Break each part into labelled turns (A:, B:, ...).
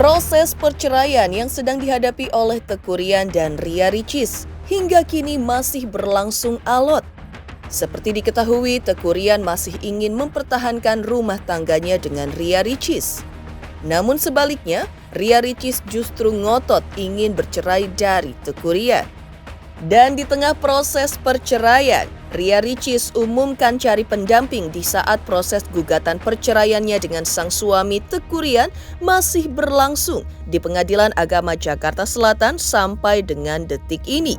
A: Proses perceraian yang sedang dihadapi oleh Teuku Ryan dan Ria Ricis hingga kini masih berlangsung alot. Seperti diketahui, Teuku Ryan masih ingin mempertahankan rumah tangganya dengan Ria Ricis. Namun sebaliknya, Ria Ricis justru ngotot ingin bercerai dari Teuku Ryan. Dan di tengah proses perceraian, Ria Ricis umumkan cari pendamping di saat proses gugatan perceraiannya dengan sang suami Teuku Ryan masih berlangsung di Pengadilan Agama Jakarta Selatan sampai dengan detik ini.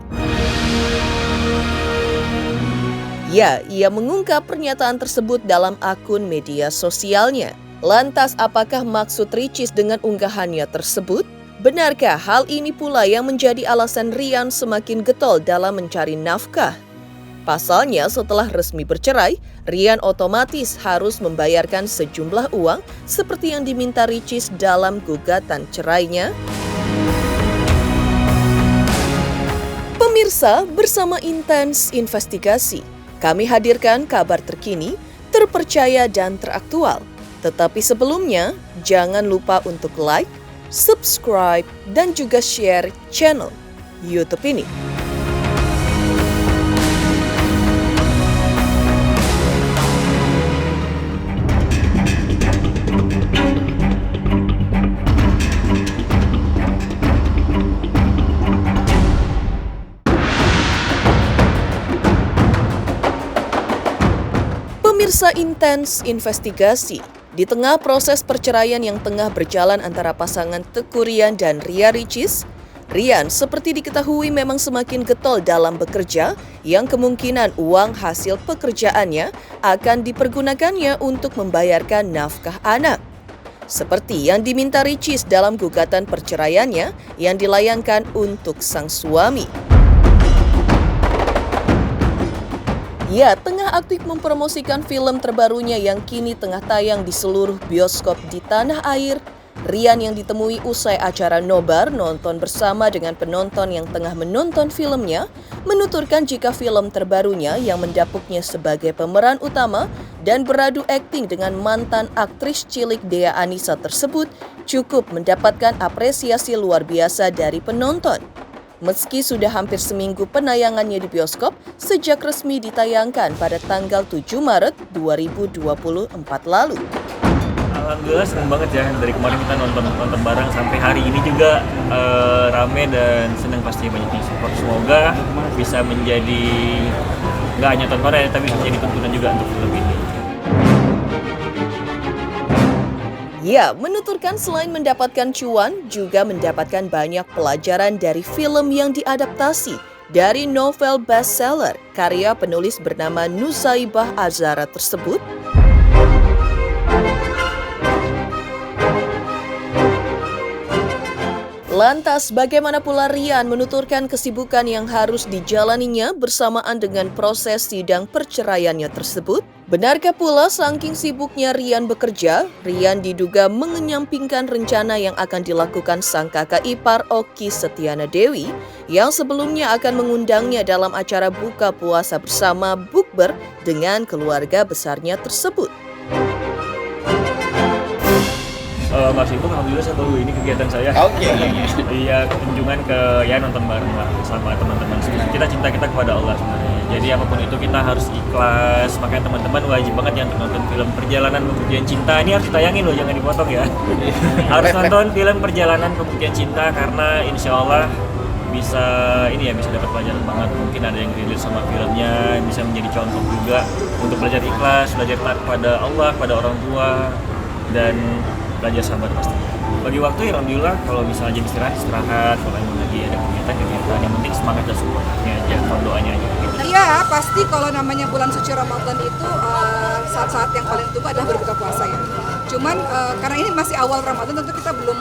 A: Ya, ia mengungkap pernyataan tersebut dalam akun media sosialnya. Lantas, apakah maksud Ricis dengan unggahannya tersebut? Benarkah hal ini pula yang menjadi alasan Ryan semakin getol dalam mencari nafkah? Pasalnya, setelah resmi bercerai, Ryan otomatis harus membayarkan sejumlah uang seperti yang diminta Ricis dalam gugatan cerainya. Pemirsa, bersama Intens Investigasi, kami hadirkan kabar terkini, terpercaya dan teraktual. Tetapi sebelumnya, jangan lupa untuk like, subscribe, dan juga share channel YouTube ini. Pemirsa Intens Investigasi, di tengah proses perceraian yang tengah berjalan antara pasangan Teuku Ryan dan Ria Ricis, Ryan seperti diketahui memang semakin getol dalam bekerja yang kemungkinan uang hasil pekerjaannya akan dipergunakannya untuk membayarkan nafkah anak. Seperti yang diminta Ricis dalam gugatan perceraiannya yang dilayangkan untuk sang suami. Ia tengah aktif mempromosikan film terbarunya yang kini tengah tayang di seluruh bioskop di tanah air. Ryan yang ditemui usai acara nobar nonton bersama dengan penonton yang tengah menonton filmnya, menuturkan jika film terbarunya yang mendapuknya sebagai pemeran utama dan beradu akting dengan mantan aktris cilik Dea Anissa tersebut cukup mendapatkan apresiasi luar biasa dari penonton. Meski sudah hampir seminggu penayangannya di bioskop sejak resmi ditayangkan pada tanggal 7 Maret 2024 lalu.
B: Alhamdulillah seneng banget ya, dari kemarin kita nonton bareng sampai hari ini juga rame dan seneng, pasti banyak yang support. Semoga bisa menjadi nggak hanya tontonan ya, tapi bisa menjadi tontonan juga untuk film ini.
A: Ia menuturkan selain mendapatkan cuan, juga mendapatkan banyak pelajaran dari film yang diadaptasi dari novel bestseller karya penulis bernama Nusaibah Azhara tersebut. Lantas, bagaimana pula Ryan menuturkan kesibukan yang harus dijalaninya bersamaan dengan proses sidang perceraiannya tersebut? Benarkah pula saking sibuknya Ryan bekerja, Ryan diduga mengenyampingkan rencana yang akan dilakukan sang kakak ipar Okky Setiana Dewi yang sebelumnya akan mengundangnya dalam acara buka puasa bersama bukber dengan keluarga besarnya tersebut?
B: Nggak sibuk, alhamdulillah saya baru ini kegiatan saya.
C: Oke.
B: Iya, kunjungan ke nonton bareng lah sama teman-teman. Kita cinta kita kepada Allah sebenarnya. Jadi apapun itu kita harus ikhlas. Makanya teman-teman wajib banget yang nonton film Perjalanan Pembuktian Cinta. Ini harus ditayangin loh, jangan dipotong ya. Harus nonton film Perjalanan Pembuktian Cinta karena insya Allah bisa dapat pelajaran banget. Mungkin ada yang relate sama filmnya, bisa menjadi contoh juga untuk belajar ikhlas, belajar taat kepada Allah, kepada orang tua, dan belajar sabar pasti. Bagi waktu ya alhamdulillah, kalau misalnya jam istirahat, kalau emang lagi ada kegiatan, yang penting semangat dan supportnya aja, kalau doanya aja gitu.
D: Iya, pasti kalau namanya bulan suci Ramadan itu saat-saat yang paling tunggu adalah berbuka puasa ya. Cuman karena ini masih awal Ramadan, tentu kita belum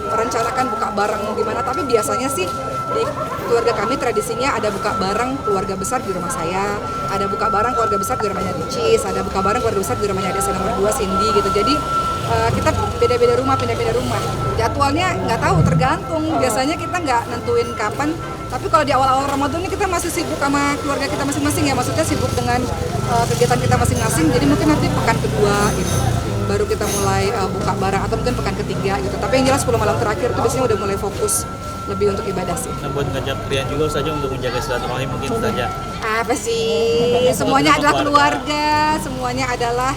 D: merencanakan buka bareng gimana, tapi biasanya sih di keluarga kami tradisinya ada buka bareng keluarga besar di rumah saya, ada buka bareng keluarga besar di rumahnya Ricis, ada buka bareng keluarga besar di rumahnya adik saya nomor 2 Cindy gitu. Jadi kita beda-beda rumah, pindah-pindah rumah. Jadwalnya nggak tahu, tergantung. Biasanya kita nggak nentuin kapan. Tapi kalau di awal-awal Ramadan ini kita masih sibuk sama keluarga kita masing-masing ya. Maksudnya sibuk dengan kegiatan kita masing-masing. Jadi mungkin nanti pekan kedua gitu. baru kita mulai buka barang atau mungkin pekan ketiga gitu. Tapi yang jelas 10 malam terakhir itu biasanya udah mulai fokus lebih untuk ibadah sih.
C: Nah, buat ngajak Rian juga saja untuk menjaga silaturahmi mungkin saja.
D: Apa sih? Semuanya adalah keluarga, semuanya adalah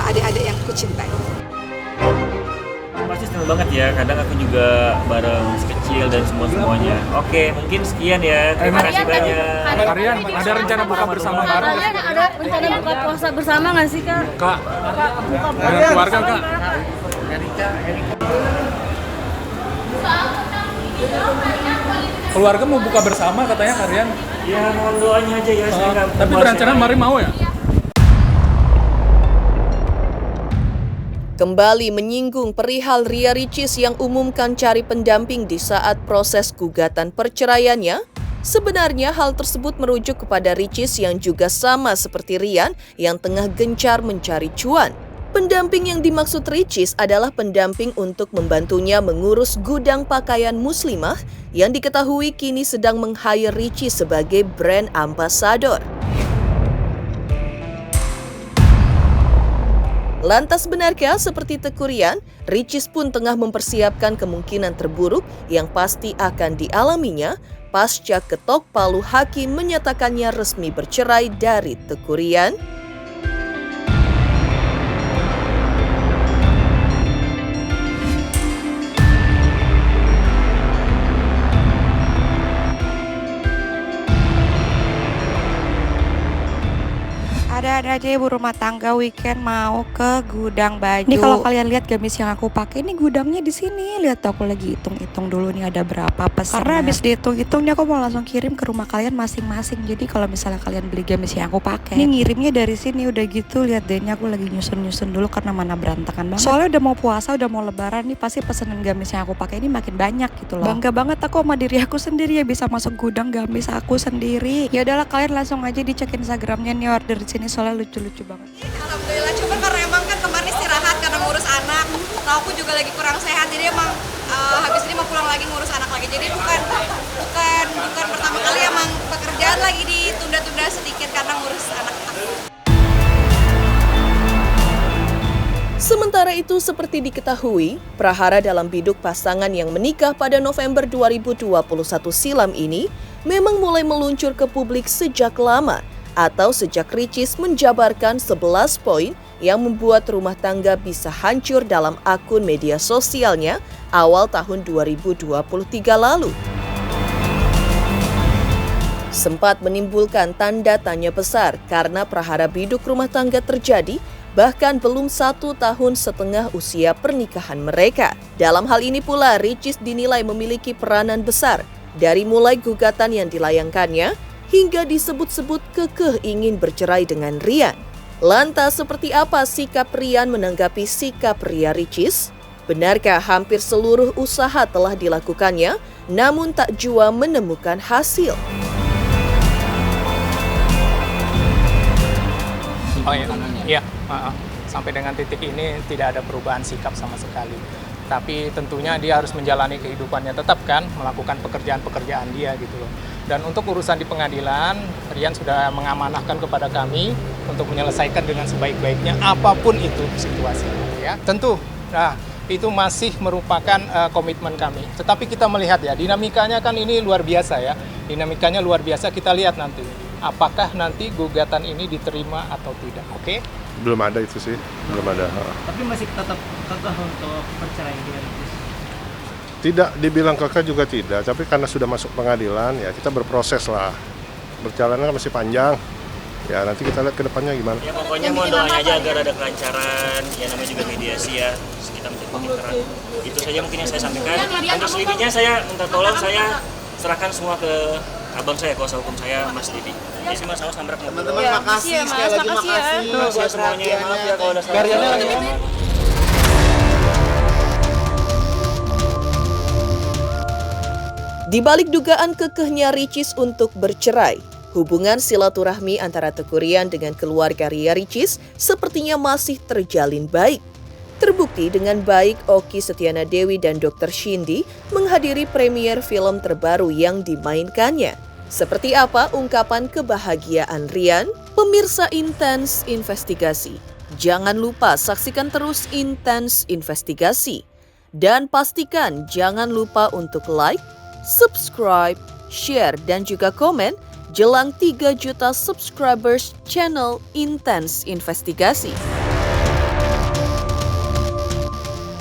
D: adik-adik yang aku cintai.
B: Pasti seneng banget ya, kadang aku juga bareng sekecil dan semuanya. Oke, mungkin sekian ya, terima kasih banyak.
E: Rian, ada rencana buka bersama bareng nggak?
F: Ada rencana buka puasa bersama nggak sih Kak?
E: Kak,
F: Buka
E: dengan keluarga Kak? Keluarga mau buka bersama katanya Kak Rian.
B: Ya mohon doanya aja ya, saya nggak
E: Tapi
B: puasa.
E: berencana mari mau ya?
A: Kembali menyinggung perihal Ria Ricis yang umumkan cari pendamping di saat proses gugatan perceraiannya, sebenarnya hal tersebut merujuk kepada Ricis yang juga sama seperti Rian yang tengah gencar mencari cuan. Pendamping yang dimaksud Ricis adalah pendamping untuk membantunya mengurus gudang pakaian muslimah yang diketahui kini sedang meng-hire Ricis sebagai brand ambassador. Lantas benarkah seperti Teuku Rian, Ricis pun tengah mempersiapkan kemungkinan terburuk yang pasti akan dialaminya pasca ketok palu hakim menyatakannya resmi bercerai dari Teuku Rian?
G: Ada aja ibu rumah tangga weekend mau ke gudang baju. Ini kalau kalian lihat gamis yang aku pakai, ini gudangnya di sini. Lihat tuh, aku lagi hitung-hitung dulu nih ada berapa pesanan. Karena habis dihitung-hitung nih aku mau langsung kirim ke rumah kalian masing-masing. Jadi kalau misalnya kalian beli gamis yang aku pakai, ini ngirimnya dari sini udah gitu. Lihat deh, ini aku lagi nyusun-nyusun dulu karena mana berantakan banget. Soalnya udah mau puasa, udah mau lebaran nih, pasti pesanan gamis yang aku pakai ini makin banyak gitu loh. Bangga banget aku sama diri aku sendiri ya bisa masuk gudang gamis aku sendiri. Ya udahlah, kalian langsung aja dicek Instagramnya nih, order di sini soalnya lucu-lucu banget.
H: Alhamdulillah, cuma karena emang kan kemarin istirahat karena ngurus anak. Nah, aku juga lagi kurang sehat, jadi emang habis ini mau pulang lagi ngurus anak lagi. Jadi bukan pertama kali emang pekerjaan lagi ditunda-tunda sedikit karena ngurus anak aku.
A: Sementara itu, seperti diketahui, prahara dalam biduk pasangan yang menikah pada November 2021 silam ini memang mulai meluncur ke publik sejak lama, atau sejak Ricis menjabarkan 11 poin yang membuat rumah tangga bisa hancur dalam akun media sosialnya awal tahun 2023 lalu. Sempat menimbulkan tanda tanya besar karena prahara biduk rumah tangga terjadi bahkan belum 1,5 tahun usia pernikahan mereka. Dalam hal ini pula, Ricis dinilai memiliki peranan besar dari mulai gugatan yang dilayangkannya hingga disebut-sebut kekeh ingin bercerai dengan Rian. Lantas seperti apa sikap Rian menanggapi sikap Ria Ricis? Benarkah hampir seluruh usaha telah dilakukannya, namun tak jua menemukan hasil?
E: Oh iya, sampai dengan titik ini tidak ada perubahan sikap sama sekali. Tapi tentunya dia harus menjalani kehidupannya tetap kan, melakukan pekerjaan-pekerjaan dia gitu loh. Dan untuk urusan di pengadilan, Rian sudah mengamanahkan kepada kami untuk menyelesaikan dengan sebaik-baiknya apapun itu situasinya ya. Tentu, itu masih merupakan komitmen kami. Tetapi kita melihat ya, dinamikanya kan ini luar biasa ya. Dinamikanya luar biasa, kita lihat nanti. Apakah nanti gugatan ini diterima atau tidak, oke?
I: Belum ada itu sih, belum ada.
C: Tapi masih tetap kekeh untuk perceraian dia.
I: Tidak dibilang kekeh juga tidak, tapi karena sudah masuk pengadilan ya kita berproses lah. Berjalannya masih panjang. Ya nanti kita lihat ke depannya gimana.
B: Ya pokoknya mohon doanya aja agar ada kelancaran, ya namanya juga mediasi ya, terus kita menjadi pembicaraan. Itu saja mungkin yang saya sampaikan. Untuk selebihnya saya minta tolong, saya serahkan semua ke abang saya, kuasa hukum saya, Mas Didi. Jadi Mas Awas nambrak mobil.
F: Teman-teman makasih ya Mas, makasih ya.
B: Makasih ya semuanya, maaf ya kalau ada salah.
A: Di balik dugaan kekehnya Ricis untuk bercerai, hubungan silaturahmi antara Teuku Rian dengan keluarga Ria Ricis sepertinya masih terjalin baik. Terbukti dengan baik Oki Setiana Dewi dan Dr. Shindy menghadiri premier film terbaru yang dimainkannya. Seperti apa ungkapan kebahagiaan Rian? Pemirsa Intens Investigasi, Jangan lupa saksikan terus Intens Investigasi. Dan pastikan jangan lupa untuk like, subscribe, share, dan juga komen jelang 3 juta subscribers channel Intens Investigasi.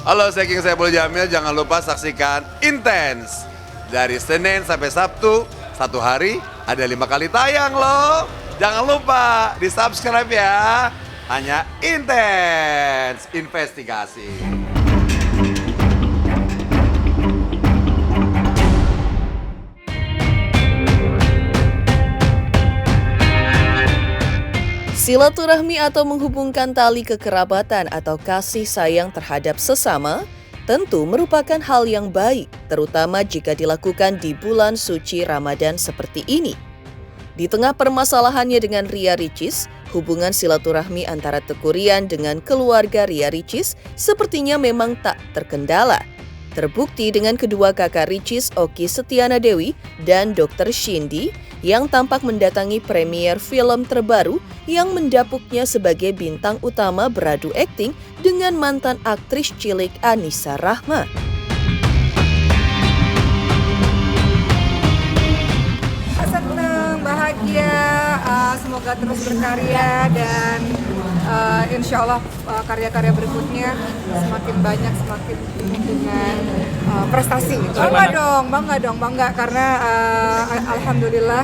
J: Halo, saya King Saiful Jamil. Jangan lupa saksikan Intens. Dari Senin sampai Sabtu, satu hari ada 5 kali tayang loh. Jangan lupa di-subscribe ya. Hanya Intens Investigasi.
A: Silaturahmi atau menghubungkan tali kekerabatan atau kasih sayang terhadap sesama tentu merupakan hal yang baik, terutama jika dilakukan di bulan suci Ramadan seperti ini. Di tengah permasalahannya dengan Ria Ricis, hubungan silaturahmi antara Teuku Ryan dengan keluarga Ria Ricis sepertinya memang tak terkendala. Terbukti dengan kedua kakak Ricis, Oki Setiana Dewi dan Dr. Shindy, yang tampak mendatangi premier film terbaru yang mendapuknya sebagai bintang utama beradu akting dengan mantan aktris cilik Anissa Rahma.
D: Senang, bahagia, semoga terus berkarya dan insya Allah karya-karya berikutnya semakin banyak, semakin dengan prestasi. Bangga karena alhamdulillah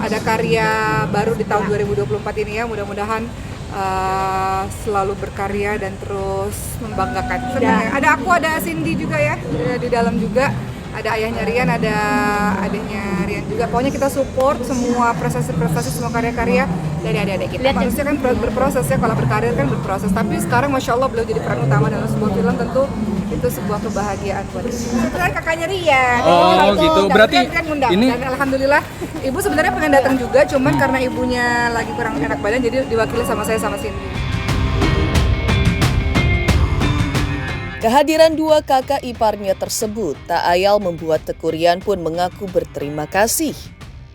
D: ada karya baru di tahun 2024 ini ya, mudah-mudahan selalu berkarya dan terus membanggakan. Ada aku, ada Cindy juga ya di dalam juga. Ada ayahnya Rian, ada adiknya Rian juga. Pokoknya kita support semua prestasi-prestasi, semua karya-karya dari adik-adik kita. Manusia kan berproses ya, kalau berkarir kan berproses. Tapi sekarang Masya Allah beliau jadi peran utama dalam sebuah film, tentu itu sebuah kebahagiaan buat kita. Sebenarnya kakaknya Rian.
E: Oh gitu, berarti
D: ini. Dan alhamdulillah ibu sebenarnya pengen datang juga, cuman karena ibunya lagi kurang enak badan, jadi diwakili sama saya sama Cindy.
A: Kehadiran dua kakak iparnya tersebut tak ayal membuat Teuku Ryan pun mengaku berterima kasih.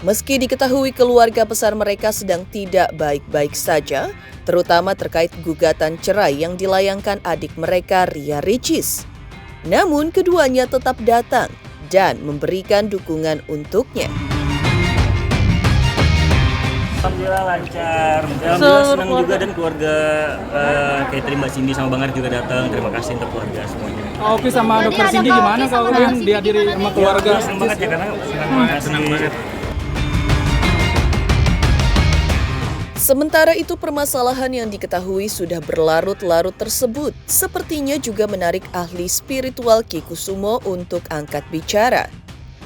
A: Meski diketahui keluarga besar mereka sedang tidak baik-baik saja, terutama terkait gugatan cerai yang dilayangkan adik mereka Ria Ricis. Namun keduanya tetap datang dan memberikan dukungan untuknya.
B: Alhamdulillah lancar. Alhamdulillah senang juga, dan keluarga kayak terima Cindy sama Bang Ari juga datang. Terima kasih untuk keluarga semuanya.
E: Oke, sama Dr. Cindy gimana kalau yang dihadiri sama keluarga?
B: Senang banget ya, karena senang banget.
A: Sementara itu permasalahan yang diketahui sudah berlarut-larut tersebut sepertinya juga menarik ahli spiritual Ki Kusumo untuk angkat bicara.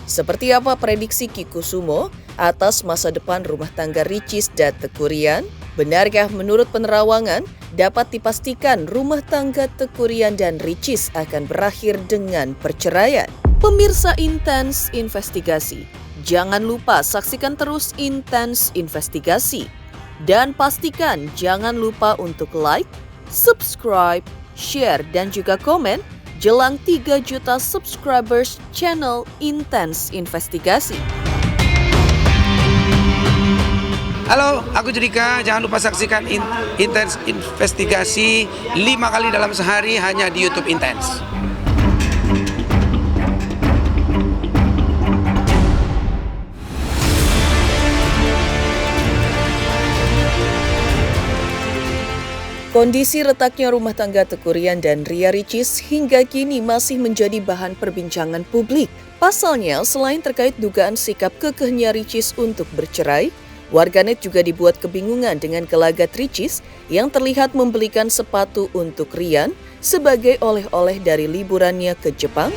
A: Seperti apa prediksi Ki Kusumo atas masa depan rumah tangga Ricis dan Teuku Ryan? Benarkah menurut penerawangan dapat dipastikan rumah tangga Teuku Ryan dan Ricis akan berakhir dengan perceraian? Pemirsa Intens Investigasi, jangan lupa saksikan terus Intens Investigasi. Dan pastikan jangan lupa untuk like, subscribe, share, dan juga komen jelang 3 juta subscribers channel Intens Investigasi.
K: Halo, aku Judika. Jangan lupa saksikan Intens Investigasi 5 kali dalam sehari hanya di YouTube Intens.
A: Kondisi retaknya rumah tangga Teuku Ryan dan Ria Ricis hingga kini masih menjadi bahan perbincangan publik. Pasalnya, selain terkait dugaan sikap kekehnya Ricis untuk bercerai, warganet juga dibuat kebingungan dengan gelagat Ricis yang terlihat membelikan sepatu untuk Ryan sebagai oleh-oleh dari liburannya ke Jepang.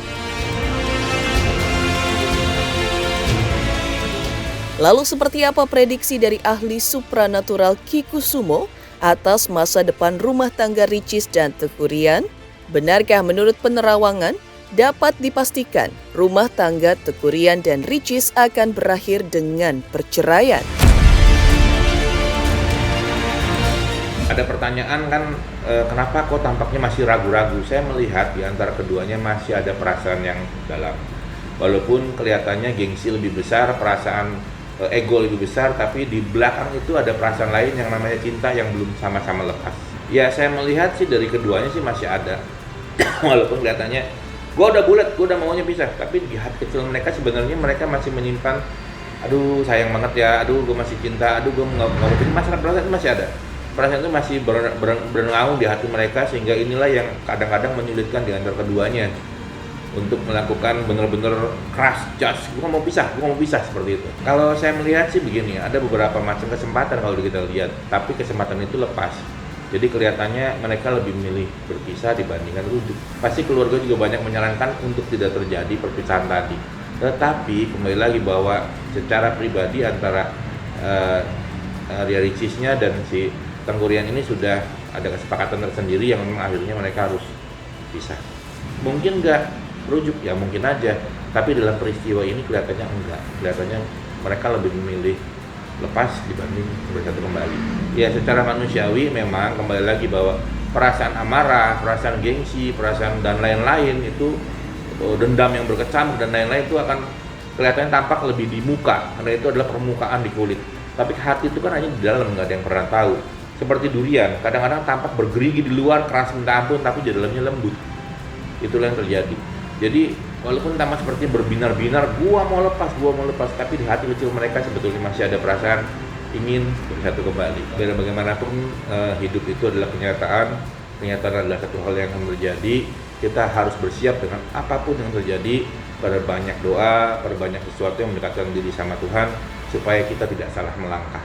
A: Lalu seperti apa prediksi dari ahli supranatural Ki Kusumo atas masa depan rumah tangga Ricis dan Teuku Ryan? Benarkah menurut penerawangan dapat dipastikan rumah tangga Teuku Ryan dan Ricis akan berakhir dengan perceraian?
L: Ada pertanyaan kan, kenapa kok tampaknya masih ragu-ragu? Saya melihat di antara keduanya masih ada perasaan yang dalam. Walaupun kelihatannya gengsi lebih besar, perasaan ego lebih besar, tapi di belakang itu ada perasaan lain yang namanya cinta yang belum sama-sama lepas. Ya saya melihat sih dari keduanya sih masih ada. Walaupun kelihatannya gue udah bulat, gue udah maunya pisah, tapi di hati kecil mereka sebenarnya mereka masih menyimpan, aduh sayang banget ya, aduh gue masih cinta, aduh gue nggak mau pilih. Masalah perasaan itu masih ada, perasaan itu masih bernaung di hati mereka, sehingga inilah yang kadang-kadang menyulitkan di antara keduanya untuk melakukan benar-benar keras just, gue mau pisah seperti itu. Kalau saya melihat sih begini, ada beberapa macam kesempatan kalau kita lihat, tapi kesempatan itu lepas. Jadi kelihatannya mereka lebih memilih berpisah dibandingkan rujuk. Pasti keluarga juga banyak menyarankan untuk tidak terjadi perpisahan tadi. Tetapi kembali lagi bahwa secara pribadi antara Ria Ricisnya dan si Tengku Rian ini sudah ada kesepakatan tersendiri yang memang akhirnya mereka harus pisah. Mungkin nggak rujuk, ya mungkin aja. Tapi dalam peristiwa ini kelihatannya enggak. Kelihatannya mereka lebih memilih lepas dibanding bersatu kembali. Ya secara manusiawi memang kembali lagi bahwa perasaan amarah, perasaan gengsi, perasaan dan lain-lain itu, dendam yang berkecamuk dan lain-lain itu akan kelihatannya tampak lebih di muka, karena itu adalah permukaan di kulit. Tapi hati itu kan hanya di dalam, nggak ada yang pernah tahu. Seperti durian, kadang-kadang tampak bergerigi di luar, keras minta ampun, tapi di dalamnya lembut. Itulah yang terjadi. Jadi walaupun tampak seperti berbinar-binar, gua mau lepas, tapi di hati kecil mereka sebetulnya masih ada perasaan ingin bersatu kembali. Biar bagaimanapun hidup itu adalah kenyataan adalah satu hal yang akan terjadi. Kita harus bersiap dengan apapun yang terjadi, perbanyak doa, perbanyak sesuatu yang mendekatkan diri sama Tuhan, supaya kita tidak salah melangkah.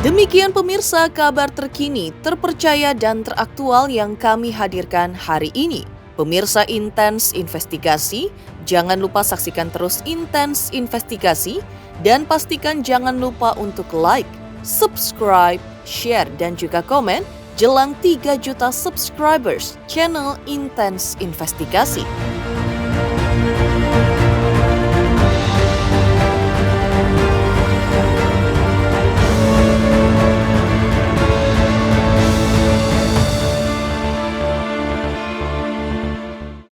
A: Demikian pemirsa kabar terkini, terpercaya dan teraktual yang kami hadirkan hari ini. Pemirsa Intens Investigasi, jangan lupa saksikan terus Intens Investigasi dan pastikan jangan lupa untuk like, subscribe, share dan juga komen jelang 3 juta subscribers channel Intens Investigasi.